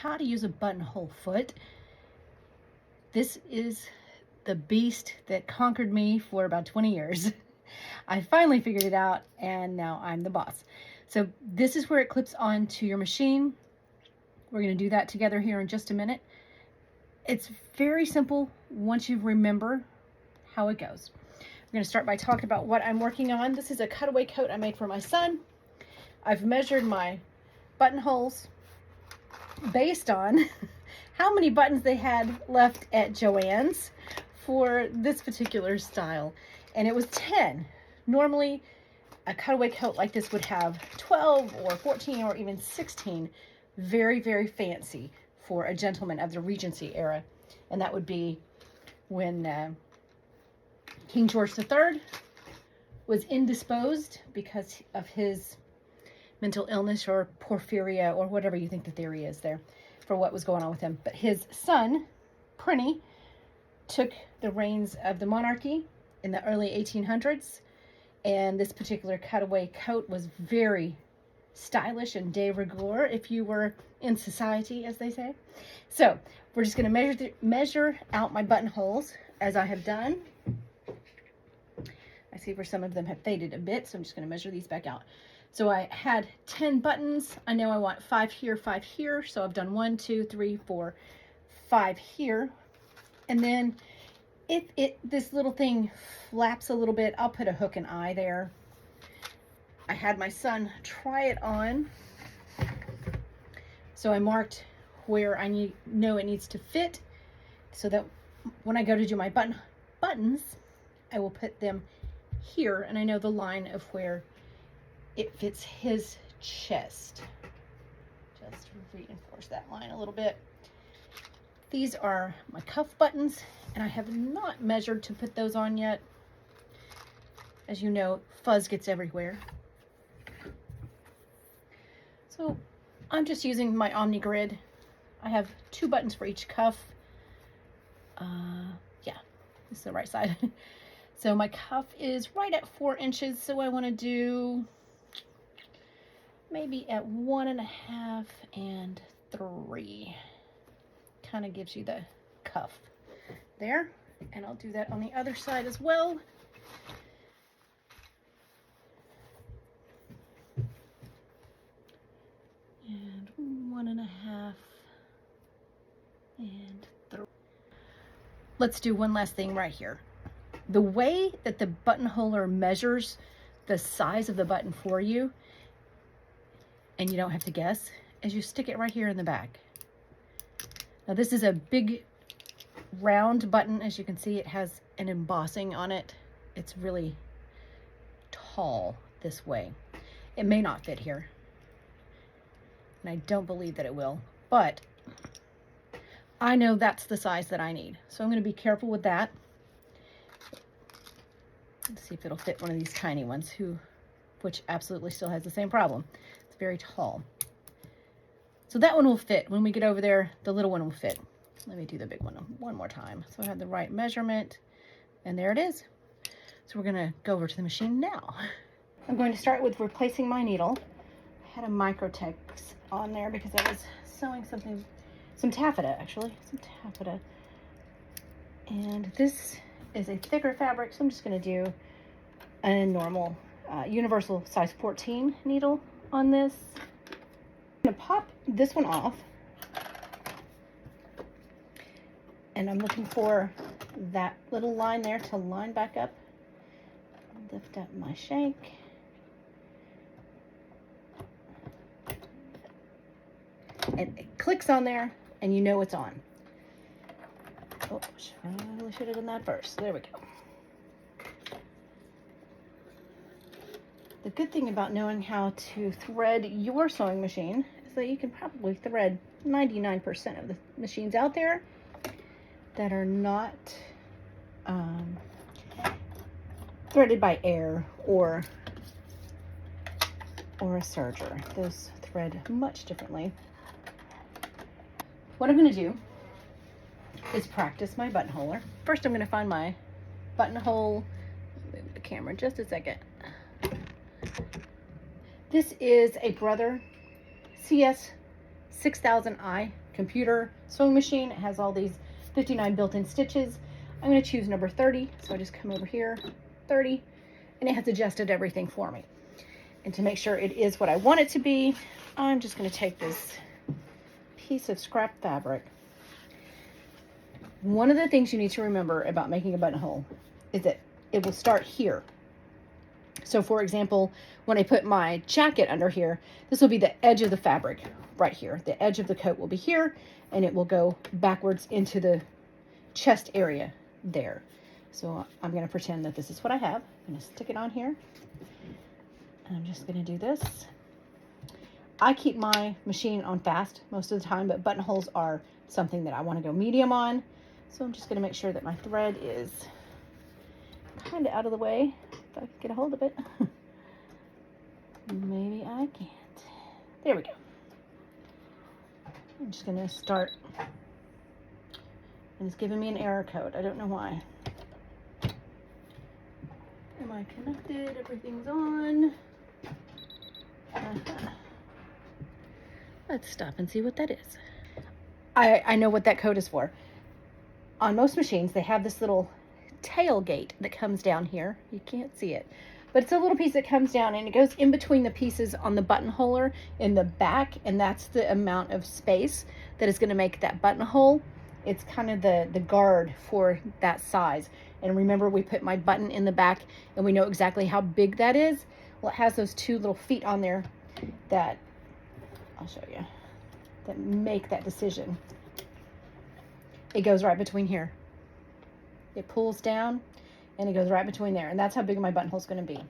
how to use a buttonhole foot. This is the beast that conquered me for about 20 years. I finally figured it out, and now I'm the boss. So this is where it clips onto your machine. We're going to do that together here in just a minute. It's very simple once you remember how it goes. I'm going to start by talking about what I'm working on. This is a cutaway coat I made for my son. I've measured my buttonholes based on how many buttons they had left at Joann's for this particular style, and it was 10. Normally a cutaway coat like this would have 12 or 14 or even 16. Very, very fancy for a gentleman of the Regency era, and that would be when King George III was indisposed because of his mental illness or porphyria or whatever you think the theory is there for what was going on with him. But his son, Prinny, took the reins of the monarchy in the early 1800s, and this particular cutaway coat was very stylish and de rigueur if you were in society, as they say. So we're just going to measure out my buttonholes as I have done. I see where some of them have faded a bit, so I'm just going to measure these back out. So I had 10 buttons. I know I want 5 here, 5 here. So I've done 1, 2, 3, 4, 5 here. And then if this little thing flaps a little bit, I'll put a hook and eye there. I had my son try it on. So I marked where I know it needs to fit, so that when I go to do my buttons, I will put them here, and I know the line of where it fits his chest. Just reinforce that line a little bit. These are my cuff buttons, and I have not measured to put those on yet. As you know, fuzz gets everywhere. So I'm just using my Omni Grid. I have 2 buttons for each cuff. Yeah, this is the right side. So my cuff is right at 4 inches, so I want to do maybe at 1.5 and 3. Kind of gives you the cuff there. And I'll do that on the other side as well. And 1.5 and 3. Let's do one last thing right here. The way that the buttonholer measures the size of the button for you, and you don't have to guess, is you stick it right here in the back. Now this is a big round button. As you can see, it has an embossing on it. It's really tall this way. It may not fit here, and I don't believe that it will, but I know that's the size that I need. So I'm going to be careful with that. Let's see if it'll fit one of these tiny ones, which absolutely still has the same problem. It's very tall. So that one will fit. When we get over there, the little one will fit. Let me do the big one more time. So I have the right measurement, and there it is. So we're going to go over to the machine now. I'm going to start with replacing my needle. I had a Microtex on there because I was sewing some taffeta, actually, some taffeta. And this is a thicker fabric, so I'm just going to do a normal universal size 14 needle on this. I'm going to pop this one off, and I'm looking for that little line there to line back up. Lift up my shank. And it clicks on there, and you know it's on. Oh, I really should have done that first. There we go. The good thing about knowing how to thread your sewing machine is that you can probably thread 99% of the machines out there that are not threaded by air or a serger. Those thread much differently. What I'm going to do is practice my buttonholer. First, I'm going to find my buttonhole. Move the camera just a second. This is a Brother CS 6000i computer sewing machine. It has all these 59 built-in stitches. I'm going to choose number 30. So I just come over here, 30, and it has adjusted everything for me. And to make sure it is what I want it to be, I'm just going to take this piece of scrap fabric. One of the things you need to remember about making a buttonhole is that it will start here. So for example, when I put my jacket under here, this will be the edge of the fabric right here. The edge of the coat will be here, and it will go backwards into the chest area there. So I'm going to pretend that this is what I have. I'm going to stick it on here. And I'm just going to do this. I keep my machine on fast most of the time, but buttonholes are something that I want to go medium on. So I'm just going to make sure that my thread is kind of out of the way, if I can get a hold of it. Maybe I can't. There we go. I'm just going to start, and it's giving me an error code. I don't know why. Am I connected? Everything's on. Let's stop and see what that is. I know what that code is for. On most machines, they have this little tailgate that comes down here. You can't see it, but it's a little piece that comes down and it goes in between the pieces on the buttonholer in the back, and that's the amount of space that is going to make that buttonhole. It's kind of the guard for that size. And remember, we put my button in the back and we know exactly how big that is. Well, it has those two little feet on there that, I'll show you, that make that decision. It goes right between here. It pulls down and it goes right between there. And that's how big my buttonhole is going to be.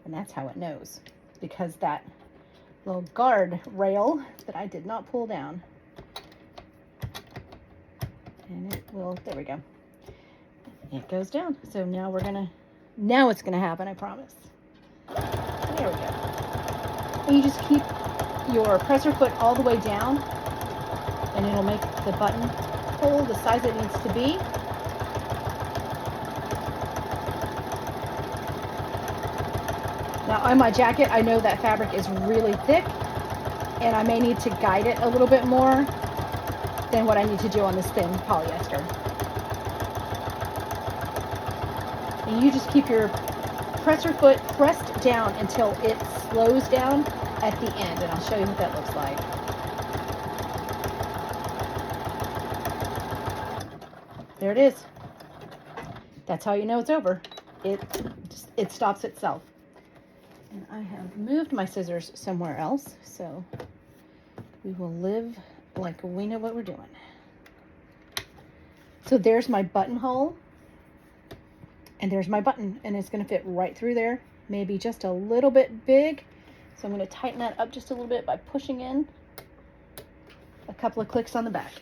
And that's how it knows, because that little guard rail that I did not pull down. And it will, there we go. It goes down. So now it's going to happen, I promise. There we go. And you just keep your presser foot all the way down, and it'll make the button hole the size it needs to be. Now on my jacket, I know that fabric is really thick, and I may need to guide it a little bit more than what I need to do on this thin polyester. And you just keep your presser foot pressed down until it slows down at the end, and I'll show you what that looks like. There it is. That's how you know it's over. It stops itself. And I have moved my scissors somewhere else, so we will live like we know what we're doing. So there's my buttonhole, and there's my button, and it's going to fit right through there, maybe just a little bit big. So I'm going to tighten that up just a little bit by pushing in a couple of clicks on the back.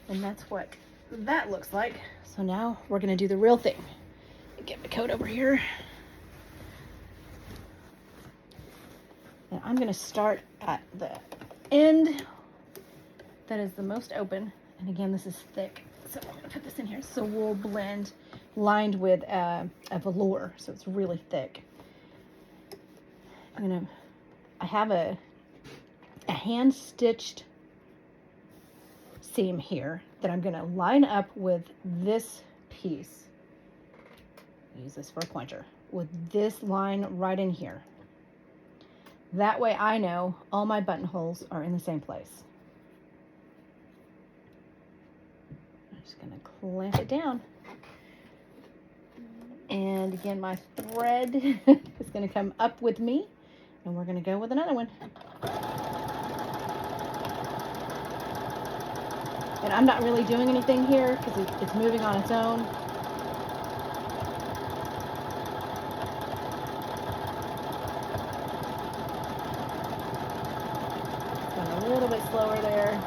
And that's what that looks like. So now we're going to do the real thing. Get my coat over here. And I'm going to start at the end that is the most open. And again, this is thick, so I'm going to put this in here. So wool blend lined with a velour, so it's really thick. I have a hand stitched seam here that I'm going to line up with this piece. Use this for a pointer, with this line right in here. That way I know all my buttonholes are in the same place. I'm just going to clamp it down. And again, my thread is going to come up with me, and we're going to go with another one. And I'm not really doing anything here because it's moving on its own. Going a little bit slower there.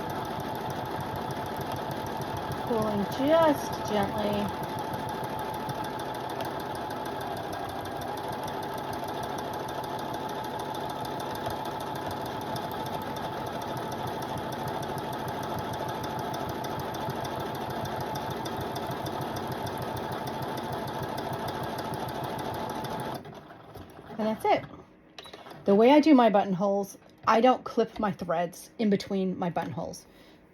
Pulling just gently. And that's it. The way I do my buttonholes, I don't clip my threads in between my buttonholes.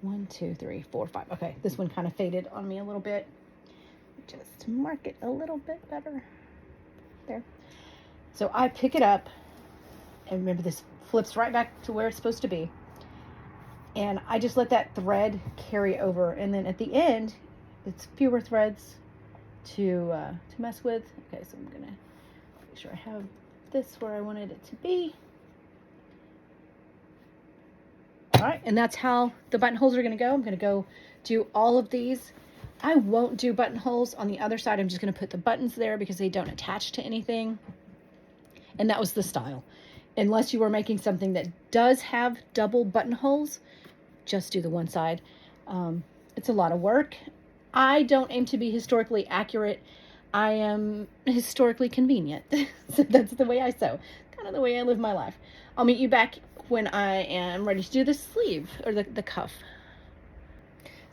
1, 2, 3, 4, 5. Okay, this one kind of faded on me a little bit. Just mark it a little bit better. There. So I pick it up, and remember this flips right back to where it's supposed to be. And I just let that thread carry over, and then at the end, it's fewer threads to mess with. Okay, so I'm gonna make sure I have this where I wanted it to be. All right, and that's how the buttonholes are gonna go. I'm gonna go do all of these. I won't do buttonholes on the other side. I'm just gonna put the buttons there because they don't attach to anything. And that was the style. Unless you are making something that does have double buttonholes, just do the one side. It's a lot of work. I don't aim to be historically accurate. I am historically convenient. So that's the way I sew. Kind of the way I live my life. I'll meet you back when I am ready to do the sleeve or the cuff.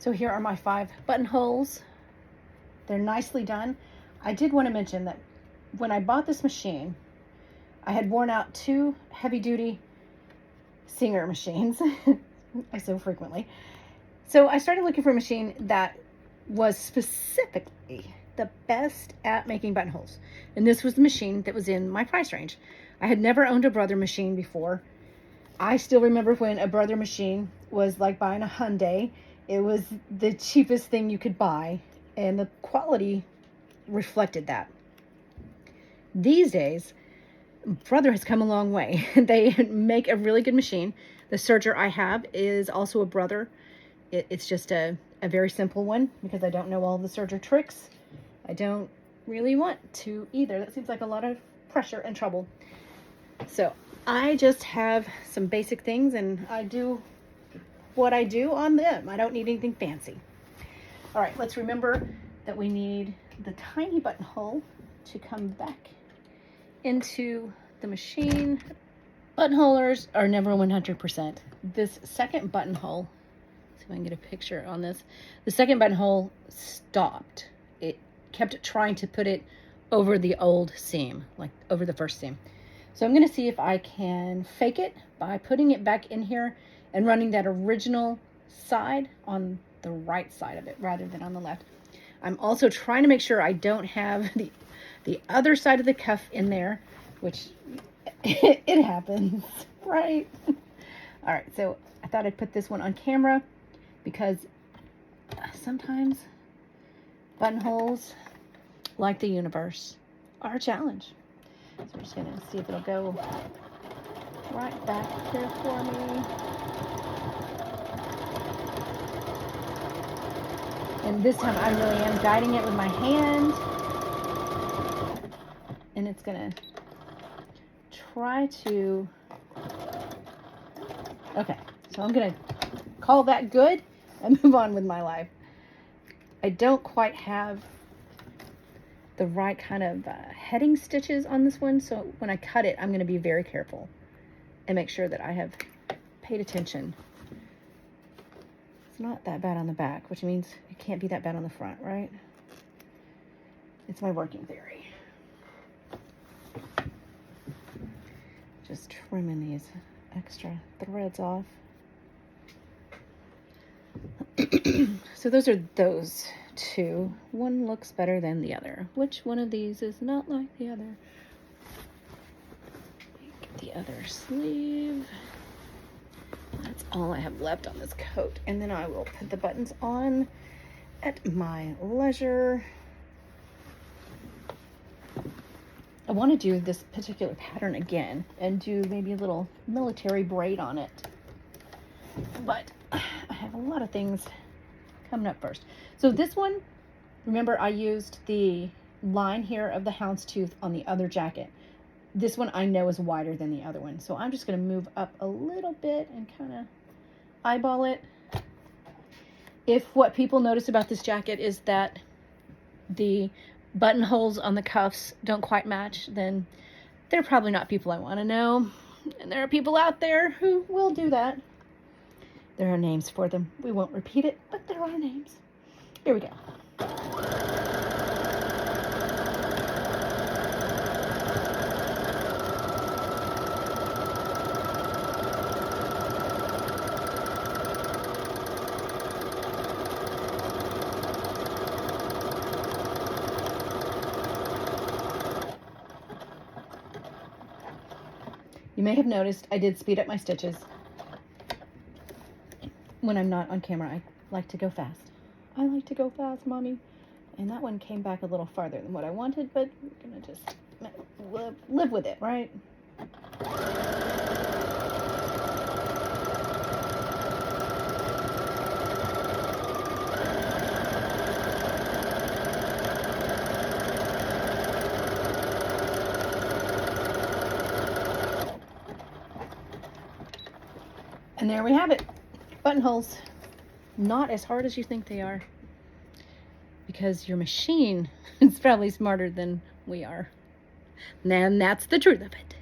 So here are my 5 buttonholes. They're nicely done. I did want to mention that when I bought this machine, I had worn out 2 heavy-duty Singer machines. I sew frequently. So I started looking for a machine that was specifically the best at making buttonholes. And this was the machine that was in my price range. I had never owned a Brother machine before. I still remember when a Brother machine was like buying a Hyundai. It was the cheapest thing you could buy, and the quality reflected that. These days, Brother has come a long way. They make a really good machine. The serger I have is also a Brother. It's just a very simple one because I don't know all the serger tricks. I don't really want to either. That seems like a lot of pressure and trouble. So I just have some basic things, and I do what I do on them. I don't need anything fancy. All right, let's remember that we need the tiny buttonhole to come back into the machine. Buttonholers are never 100%. This second buttonhole, see if I can get a picture on this. The second buttonhole stopped. It kept trying to put it over the old seam, like over the first seam. So I'm gonna see if I can fake it by putting it back in here and running that original side on the right side of it rather than on the left. I'm also trying to make sure I don't have the other side of the cuff in there, which it happens, right? All right, so I thought I'd put this one on camera because sometimes buttonholes, like the universe, are a challenge. So we're just gonna see if it'll go right back here for me. And this time I really am guiding it with my hand. And it's gonna try to, okay, so I'm gonna call that good and move on with my life. I don't quite have the right kind of heading stitches on this one, so when I cut it, I'm gonna be very careful and make sure that I have paid attention. It's not that bad on the back, which means it can't be that bad on the front, right? It's my working theory. Just trimming these extra threads off. So those are those 2. One looks better than the other. Which one of these is not like the other? Get the other sleeve. That's all I have left on this coat. And then I will put the buttons on at my leisure. I want to do this particular pattern again and do maybe a little military braid on it. But I have a lot of things coming up first. So this one, remember I used the line here of the houndstooth on the other jacket. This one I know is wider than the other one. So I'm just going to move up a little bit and kind of eyeball it. If what people notice about this jacket is that the buttonholes on the cuffs don't quite match, then they're probably not people I want to know. And there are people out there who will do that. There are names for them. We won't repeat it, but there are names. Here we go. You may have noticed I did speed up my stitches. When I'm not on camera, I like to go fast. I like to go fast, Mommy. And that one came back a little farther than what I wanted, but I'm gonna just live with it, right? And there we have it. Buttonholes. Not as hard as you think they are, because your machine is probably smarter than we are. And that's the truth of it.